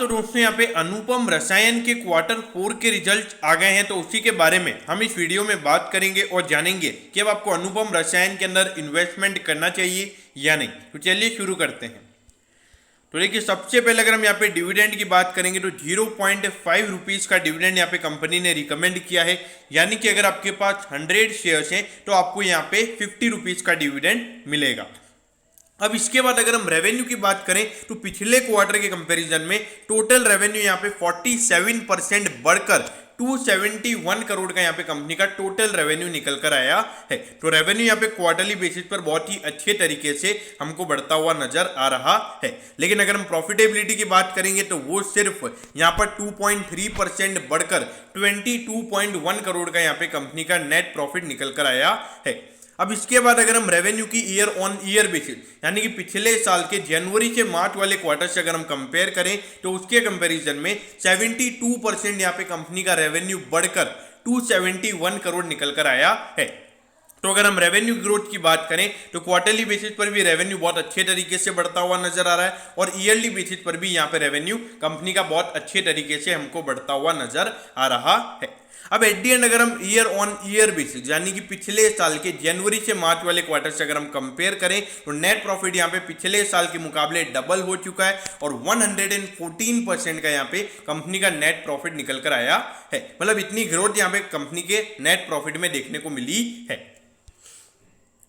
तो दोस्तों यहाँ पे अनुपम रसायन के क्वार्टर 4 के रिजल्ट आ गए हैं, तो उसी के बारे में हम इस वीडियो में बात करेंगे और जानेंगे कि अब आपको अनुपम रसायन के अंदर इन्वेस्टमेंट करना चाहिए या नहीं। तो चलिए शुरू करते हैं। तो देखिए, सबसे पहले अगर हम यहाँ पे डिविडेंड की बात करेंगे तो 0.5 रुपीज़ का डिविडेंड यहाँ पे कंपनी ने रिकमेंड किया है, यानी कि अगर आपके पास 100 शेयर्स हैं तो आपको यहाँ पे 50 रुपीज़ का डिविडेंड मिलेगा। अब इसके बाद अगर हम रेवेन्यू की बात करें तो पिछले क्वार्टर के कंपैरिजन में टोटल रेवेन्यू यहाँ पे 47% बढ़कर 271 करोड़ का यहाँ पे कंपनी का टोटल रेवेन्यू निकल कर आया है। तो रेवेन्यू यहाँ पे क्वार्टरली बेसिस पर बहुत ही अच्छे तरीके से हमको बढ़ता हुआ नजर आ रहा है। लेकिन अगर हम प्रॉफिटेबिलिटी की बात करेंगे तो वो सिर्फ यहाँ पर 2.3% बढ़कर 22.1 करोड़ का यहाँ पे कंपनी का नेट प्रॉफिट निकल कर आया है। अब इसके बाद अगर हम रेवेन्यू की ईयर ऑन ईयर बेसिस यानी कि पिछले साल के जनवरी से मार्च वाले क्वार्टर से अगर हम कंपेयर करें तो उसके कंपैरिजन में 72% यहाँ पे कंपनी का रेवेन्यू बढ़कर 271 करोड़ निकल कर आया है। तो अगर हम रेवेन्यू ग्रोथ की बात करें तो क्वार्टरली बेसिस पर भी रेवेन्यू बहुत अच्छे तरीके से बढ़ता हुआ नजर आ रहा है और ईयरली बेसिस पर भी यहाँ पे रेवेन्यू कंपनी का बहुत अच्छे तरीके से हमको बढ़ता हुआ नजर आ रहा है। अब एट दी एंड अगर हम ईयर ऑन ईयर बेसिस यानी कि पिछले साल के जनवरी से मार्च वाले क्वार्टर से अगर हम कंपेयर करें तो नेट प्रॉफिट यहाँ पे पिछले साल के मुकाबले डबल हो चुका है और 114% का यहाँ पे कंपनी का नेट प्रॉफिट निकल कर आया है। मतलब इतनी ग्रोथ यहाँ पे कंपनी के नेट प्रॉफिट में देखने को मिली है।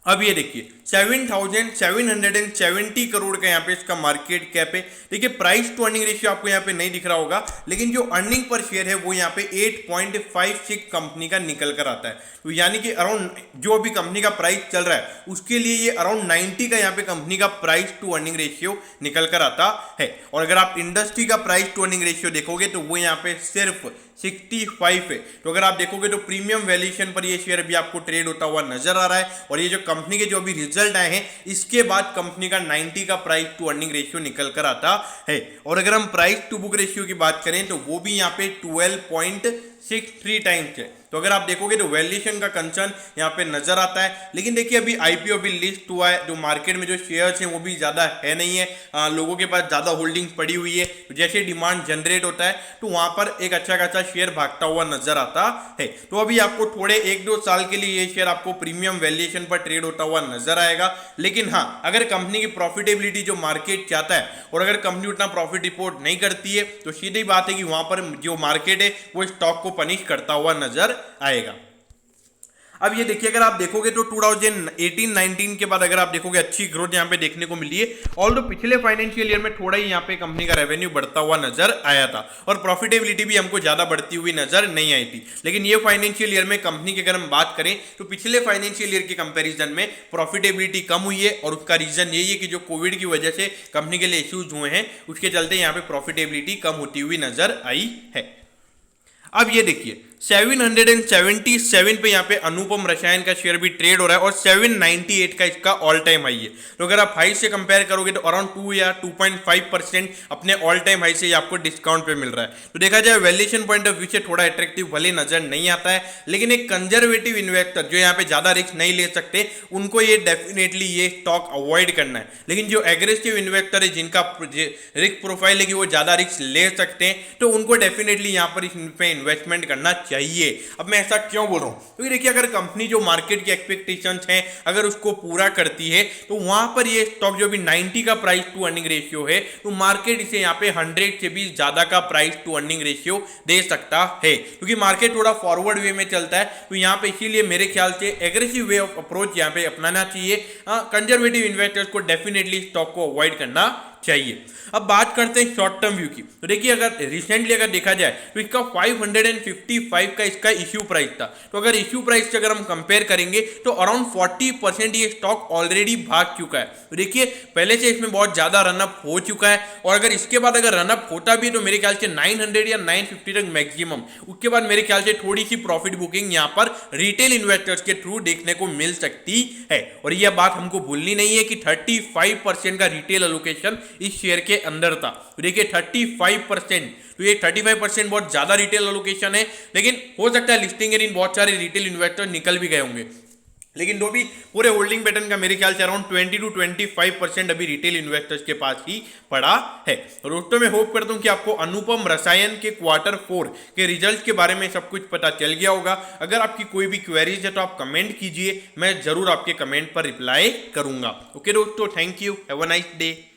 अब ये देखिए 7,770 करोड़ का यहाँ पे इसका मार्केट कैप है। देखिए, प्राइस टू अर्निंग रेशियो आपको यहाँ पे नहीं दिख रहा होगा, लेकिन जो अर्निंग पर शेयर है वो यहाँ पे 8.56 कंपनी का निकल कर आता है। तो यानी कि अराउंड जो अभी कंपनी का प्राइस चल रहा है उसके लिए ये अराउंड 90 का यहाँ पे कंपनी का प्राइस टू अर्निंग रेशियो निकल कर आता है। और अगर आप इंडस्ट्री का प्राइस टू अर्निंग रेशियो देखोगे तो वो यहाँ पे सिर्फ 65 है। तो अगर आप देखोगे तो प्रीमियम वैल्यूएशन पर ये शेयर अभी आपको ट्रेड होता हुआ नजर आ रहा है और ये जो कंपनी के जो अभी रिजल्ट आए हैं इसके बाद कंपनी का 90 का प्राइस टू अर्निंग रेशियो निकल कर आता है। और अगर हम प्राइस टू बुक रेशियो की बात करें तो वो भी यहाँ पे 12.63 टाइम्स है। तो अगर आप देखोगे तो वैल्यूएशन का कंसर्न यहाँ पे नजर आता है। लेकिन देखिए, अभी आईपीओ भी लिस्ट हुआ है, जो मार्केट में जो शेयर्स हैं वो भी ज़्यादा है नहीं है, लोगों के पास ज़्यादा होल्डिंग्स पड़ी हुई है। तो जैसे डिमांड जनरेट होता है तो वहाँ पर एक अच्छा खासा शेयर भागता हुआ नजर आता है। तो अभी आपको थोड़े 1-2 साल के लिए ये शेयर आपको प्रीमियम वैल्यूएशन पर ट्रेड होता हुआ नजर आएगा। लेकिन हाँ, अगर कंपनी की प्रॉफिटेबिलिटी जो मार्केट चाहता है और अगर कंपनी उतना प्रॉफिट रिपोर्ट नहीं करती है तो सीधी बात है कि वहाँ पर जो मार्केट है वो स्टॉक को पनिश करता हुआ नजर आएगा। अब ये देखिए, अगर आप देखोगे तो 2018-19 के बाद अगर आप देखोगे अच्छी ग्रोथ यहाँ पे देखने को मिली है। ऑल्दो पिछले फाइनेंशियल ईयर में थोड़ा ही यहाँ पे कंपनी का रेवेन्यू बढ़ता हुआ नजर आया था और प्रॉफिटेबिलिटी भी हमको ज्यादा बढ़ती हुई नजर नहीं आई थी। लेकिन ये फाइनेंशियल ईयर में कंपनी की अगर हम बात करें तो पिछले फाइनेंशियल ईयर के कंपेरिजन में प्रॉफिटेबिलिटी कम हुई है और उसका रीजन यही है कि जो कोविड की वजह से कंपनी के लिए इश्यूज हुए हैं उसके चलते यहाँ पे प्रॉफिटेबिलिटी कम होती हुई नजर आई है। अब ये देखिए 777 पे यहाँ पे अनुपम रसायन का शेयर भी ट्रेड हो रहा है और 798 का इसका ऑल टाइम हाई है। तो अगर आप हाई से कंपेयर करोगे तो अराउंड 2 या 2.5% अपने ऑल टाइम हाई से आपको डिस्काउंट पे मिल रहा है। तो देखा जाए वैल्यूएशन पॉइंट ऑफ व्यू से थोड़ा अट्रैक्टिव भले नजर नहीं आता है, लेकिन एक कंजर्वेटिव इन्वेस्टर जो यहाँ पे ज्यादा रिस्क नहीं ले सकते उनको ये डेफिनेटली ये स्टॉक अवॉइड करना है। लेकिन जो एग्रेसिव इन्वेस्टर है जिनका रिस्क प्रोफाइल है कि वो ज्यादा रिस्क ले सकते हैं तो उनको डेफिनेटली यहाँ पर इस पे इन्वेस्टमेंट करना चाहिए। अब मैं ऐसा क्यों बोल रहा हूं? क्योंकि देखिए, अगर कंपनी जो मार्केट की एक्सपेक्टेशंस हैं अगर उसको पूरा करती है तो वहां पर ये स्टॉक जो भी 90 का प्राइस टू अर्निंग रेशियो है तो मार्केट इसे यहाँ पे 100 से भी ज्यादा का प्राइस टू अर्निंग रेशियो दे सकता है, क्योंकि मार्केट थोड़ा फॉरवर्ड वे में चलता है। तो यहाँ पे इसीलिए मेरे ख्याल से एग्रेसिव वे ऑफ अप्रोच यहाँ पे अपनाना चाहिए। कंजर्वेटिव इन्वेस्टर्स को डेफिनेटली स्टॉक को अवॉइड करना चाहिए। अब बात करते हैं शॉर्ट टर्म व्यू की। तो देखिए, अगर रिसेंटली अगर देखा जाए तो इसका 555 का इसका इश्यू प्राइस था। तो अगर इश्यू प्राइस से अगर हम कंपेयर करेंगे तो अराउंड 40% ये स्टॉक ऑलरेडी भाग चुका है। तो देखिए, पहले से इसमें बहुत ज्यादा रनअप हो चुका है और अगर इसके बाद अगर रनअप होता भी है तो मेरे ख्याल से 900 या 950 तक मैक्सिमम, उसके बाद मेरे ख्याल से थोड़ी सी प्रॉफिट बुकिंग यहाँ पर रिटेल इन्वेस्टर्स के थ्रू देखने को मिल सकती है। और यह बात हमको भूलनी नहीं है कि 35% का रिटेल एलोकेशन इस शेयर के अंदर था। तो देखिए 35%, तो ये 35% बहुत ज्यादा रिटेल एलोकेशन है, लेकिन हो सकता है लिस्टिंग इन बहुत सारे रिटेल इन्वेस्टर निकल भी गए होंगे। लेकिन जो भी पूरे होल्डिंग पैटर्न का मेरे ख्याल से अराउंड 20 to 25% अभी रिटेल इन्वेस्टर्स के पास ही पड़ा है। तो दोस्तों मैं होप करता हूं कि आपको अनुपम रसायन के Q4 के रिजल्ट के बारे में सब कुछ पता चल गया होगा। अगर आपकी कोई भी क्वेरीज है तो आप कमेंट कीजिए, मैं जरूर आपके कमेंट पर रिप्लाई करूंगा। ओके दोस्तों, thank you, have a nice day.